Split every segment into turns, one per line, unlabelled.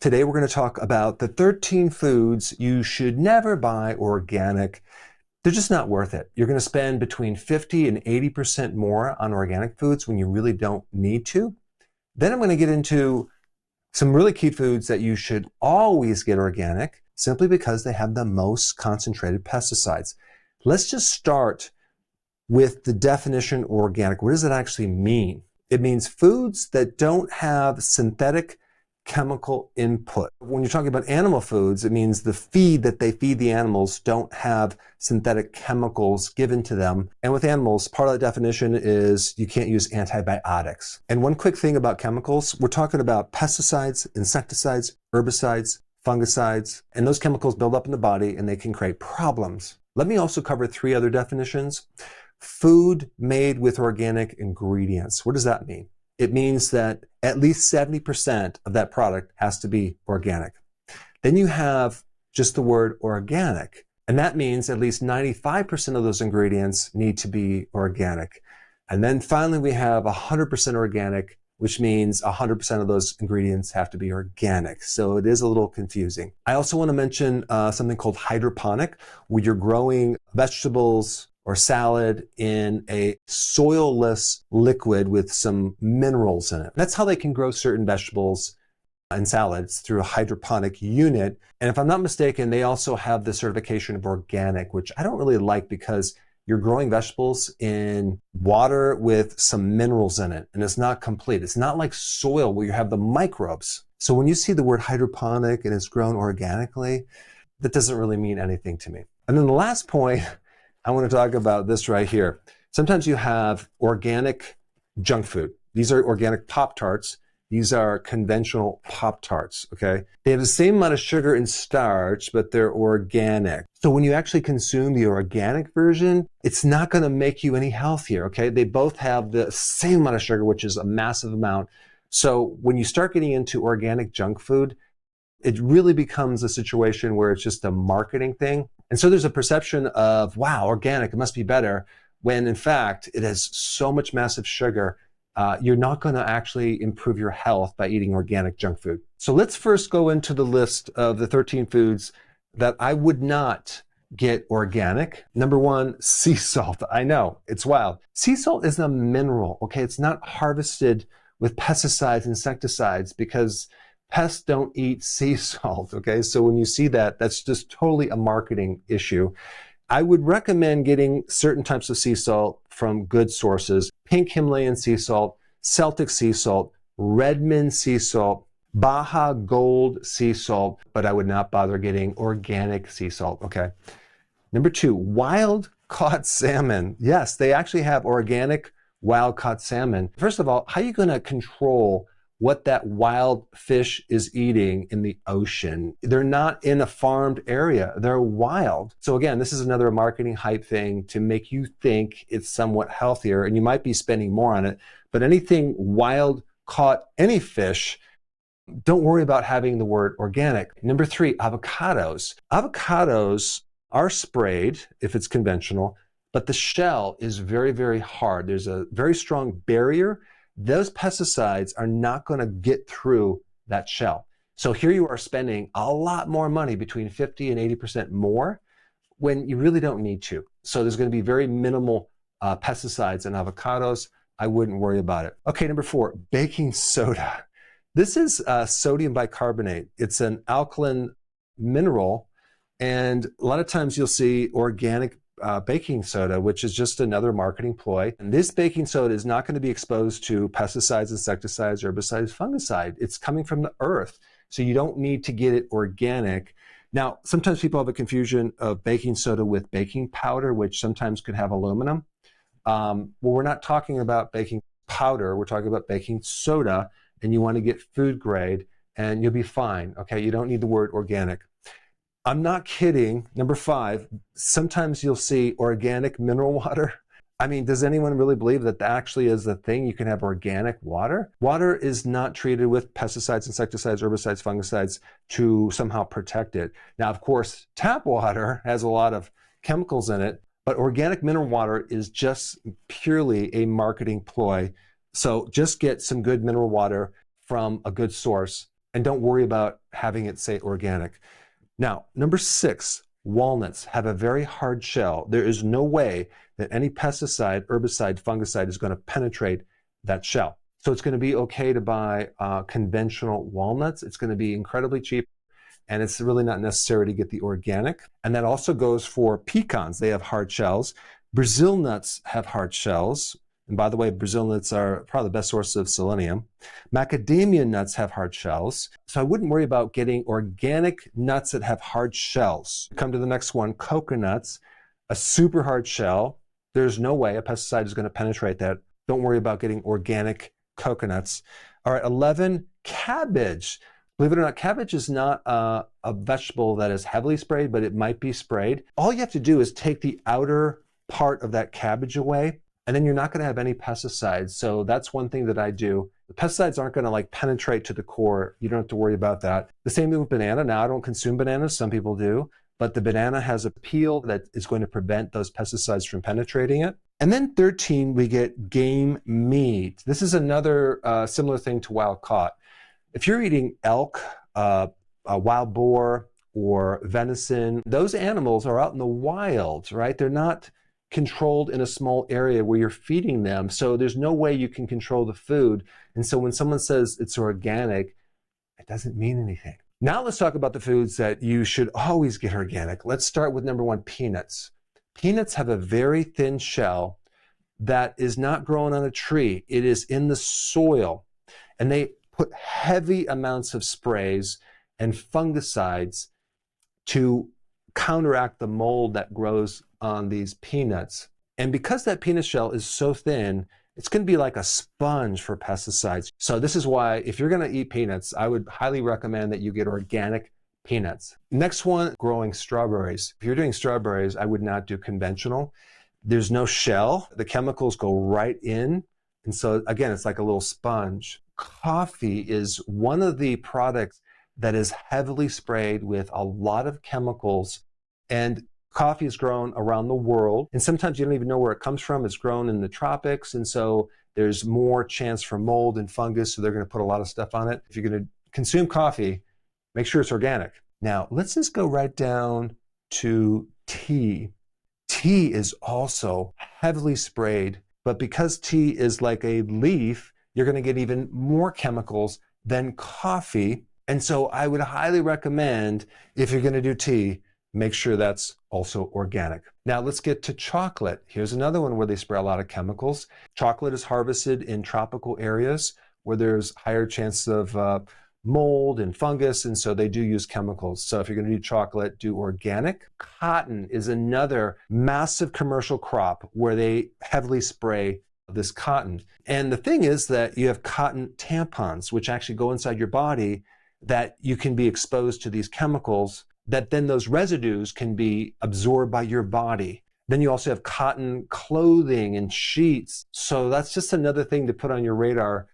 Today we're going to talk about the 13 foods you should never buy organic. They're just not worth it. You're going to spend between 50 and 80% more on organic foods when you really don't need to. Then I'm going to get into some really key foods that you should always get organic simply because they have the most concentrated pesticides. Let's just start with the definition organic. What does it actually mean? It means foods that don't have synthetic chemical input. When you're talking about animal foods, it means the feed that they feed the animals don't have synthetic chemicals given to them. And with animals, part of the definition is you can't use antibiotics. And one quick thing about chemicals, we're talking about pesticides, insecticides, herbicides, fungicides, and those chemicals build up in the body and they can create problems. Let me also cover 3 other definitions. Food made with organic ingredients. What does that mean? It means that at least 70% of that product has to be organic. Then you have just the word organic, and that means at least 95% of those ingredients need to be organic. And then finally we have 100% organic, which means 100% of those ingredients have to be organic. So it is a little confusing. I also want to mention something called hydroponic, where you're growing vegetables or salad in a soilless liquid with some minerals in it. That's how they can grow certain vegetables and salads, through a hydroponic unit. And if I'm not mistaken, they also have the certification of organic, which I don't really like because you're growing vegetables in water with some minerals in it, and it's not complete. It's not like soil where you have the microbes. So when you see the word hydroponic and it's grown organically, that doesn't really mean anything to me. And then the last point, I want to talk about this right here. Sometimes you have organic junk food. These are organic Pop-Tarts. These are conventional Pop-Tarts, okay? They have the same amount of sugar and starch, but they're organic. So when you actually consume the organic version, it's not going to make you any healthier, okay? They both have the same amount of sugar, which is a massive amount. So when you start getting into organic junk food, it really becomes a situation where it's just a marketing thing. And so there's a perception of, wow, organic, it must be better, when in fact it has so much massive sugar. You're not going to actually improve your health by eating organic junk food. So let's first go into the list of the 13 foods that I would not get organic. Number 1, sea salt. I know, it's wild. Sea salt is a mineral, okay? It's not harvested with pesticides, insecticides, because pests don't eat sea salt, okay? So when you see that, that's just totally a marketing issue. I would recommend getting certain types of sea salt from good sources. Pink Himalayan sea salt, Celtic sea salt, Redmond sea salt, Baja Gold sea salt, but I would not bother getting organic sea salt, okay? Number 2, wild caught salmon. Yes, they actually have organic wild caught salmon. First of all, how are you going to control what that wild fish is eating in the ocean? They're not in a farmed area. They're wild. So again, this is another marketing hype thing to make you think it's somewhat healthier, and you might be spending more on it. But anything wild caught, any fish, don't worry about having the word organic. Number 3, avocados. Avocados are sprayed if it's conventional, but the shell is very, very hard. There's a very strong barrier. Those pesticides are not going to get through that shell. So here you are spending a lot more money, between 50 and 80% more, when you really don't need to. So there's going to be very minimal pesticides in avocados. I wouldn't worry about it. Okay, number 4, baking soda. This is sodium bicarbonate. It's an alkaline mineral, and a lot of times you'll see organic baking soda, which is just another marketing ploy. And this baking soda is not going to be exposed to pesticides, insecticides, herbicides, fungicide. It's coming from the earth, so you don't need to get it organic. Now, sometimes people have a confusion of baking soda with baking powder, which sometimes could have aluminum. Well, we're not talking about baking powder. We're talking about baking soda, and you want to get food grade, and you'll be fine, okay? You don't need the word organic. I'm not kidding. Number 5, sometimes you'll see organic mineral water. I mean, does anyone really believe that that actually is the thing? You can have organic water? Water is not treated with pesticides, insecticides, herbicides, fungicides to somehow protect it. Now, of course, tap water has a lot of chemicals in it, but organic mineral water is just purely a marketing ploy. So just get some good mineral water from a good source. and don't worry about having it say organic. Now, number 6, walnuts have a very hard shell. There is no way that any pesticide, herbicide, fungicide is going to penetrate that shell. So it's going to be okay to buy conventional walnuts. It's going to be incredibly cheap, and it's really not necessary to get the organic. And that also goes for pecans. They have hard shells. Brazil nuts have hard shells. And by the way, Brazil nuts are probably the best source of selenium. Macadamia nuts have hard shells. So I wouldn't worry about getting organic nuts that have hard shells. Come to the next one, coconuts, a super hard shell. There's no way a pesticide is going to penetrate that. Don't worry about getting organic coconuts. All right, 11, cabbage. Believe it or not, cabbage is not a vegetable that is heavily sprayed, but it might be sprayed. All you have to do is take the outer part of that cabbage away, and then you're not going to have any pesticides. So that's one thing that I do. The pesticides aren't going to like penetrate to the core. You don't have to worry about that. The same thing with banana. Now I don't consume bananas. Some people do, but the banana has a peel that is going to prevent those pesticides from penetrating it. And then 13, we get game meat. This is another similar thing to wild caught. If you're eating elk, a wild boar, or venison, those animals are out in the wild, right? They're not controlled in a small area where you're feeding them. So there's no way you can control the food. And so when someone says it's organic, it doesn't mean anything. Now let's talk about the foods that you should always get organic. Let's start with number 1, peanuts. Peanuts have a very thin shell that is not growing on a tree. It is in the soil. And they put heavy amounts of sprays and fungicides to counteract the mold that grows on these peanuts. And because that peanut shell is so thin, it's going to be like a sponge for pesticides. So this is why if you're going to eat peanuts, I would highly recommend that you get organic peanuts. Next one, growing strawberries. If you're doing strawberries, I would not do conventional. There's no shell. The chemicals go right in. And so again, it's like a little sponge. Coffee is one of the products that is heavily sprayed with a lot of chemicals, and coffee is grown around the world, and sometimes you don't even know where it comes from. It's grown in the tropics, and so there's more chance for mold and fungus, so they're going to put a lot of stuff on it. If you're going to consume coffee, make sure it's organic. Now, let's just go right down to tea. Tea is also heavily sprayed, but because tea is like a leaf, you're going to get even more chemicals than coffee. And so I would highly recommend, if you're going to do tea, make sure that's also organic. Now let's get to chocolate. Here's another one where they spray a lot of chemicals. Chocolate is harvested in tropical areas where there's higher chance of mold and fungus, and so they do use chemicals. So if you're going to do chocolate, do organic. Cotton is another massive commercial crop where they heavily spray this cotton. And the thing is that you have cotton tampons, which actually go inside your body, that you can be exposed to these chemicals, that then those residues can be absorbed by your body. Then you also have cotton clothing and sheets. So that's just another thing to put on your radar.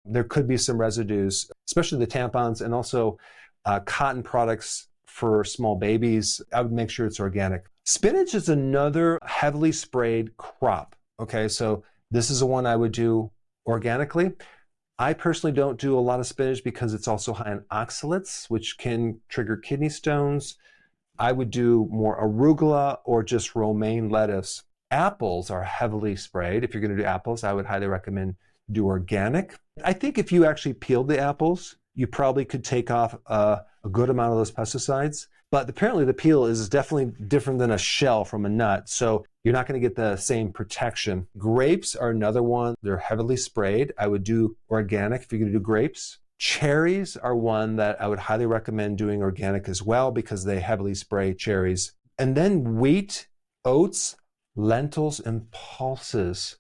There could be some residues, especially the tampons, and also cotton products for small babies. I would make sure it's organic. Spinach is another heavily sprayed crop. Okay, so this is the one I would do organically. I personally don't do a lot of spinach because it's also high in oxalates, which can trigger kidney stones. I would do more arugula or just romaine lettuce. Apples are heavily sprayed. If you're going to do apples, I would highly recommend do organic. I think if you actually peeled the apples, you probably could take off a good amount of those pesticides. But apparently the peel is definitely different than a shell from a nut. So you're not going to get the same protection. Grapes are another one. They're heavily sprayed. I would do organic if you're going to do grapes. Cherries are one that I would highly recommend doing organic as well because they heavily spray cherries. And then wheat, oats, lentils, and pulses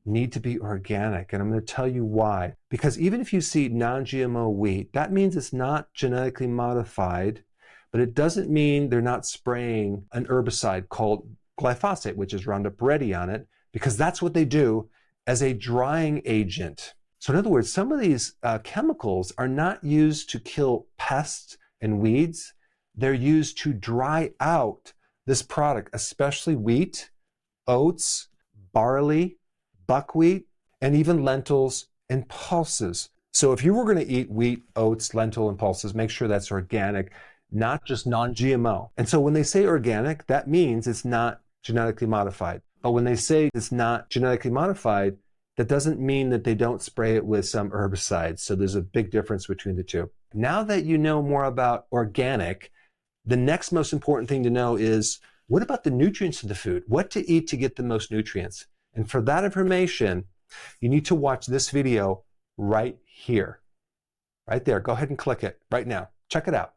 need to be organic. And I'm going to tell you why. Because even if you see non-GMO wheat, that means it's not genetically modified, but it doesn't mean they're not spraying an herbicide called glyphosate, which is Roundup Ready on it, because that's what they do as a drying agent. So in other words, some of these chemicals are not used to kill pests and weeds. They're used to dry out this product, especially wheat, oats, barley, buckwheat, and even lentils and pulses. So if you were going to eat wheat, oats, lentil, and pulses, make sure that's organic, not just non-GMO. And so when they say organic, that means it's not genetically modified. But when they say it's not genetically modified, that doesn't mean that they don't spray it with some herbicides. So there's a big difference between the two. Now that you know more about organic, the next most important thing to know is, what about the nutrients of the food? What to eat to get the most nutrients? And for that information, you need to watch this video right here. Right there. Go ahead and click it right now. Check it out.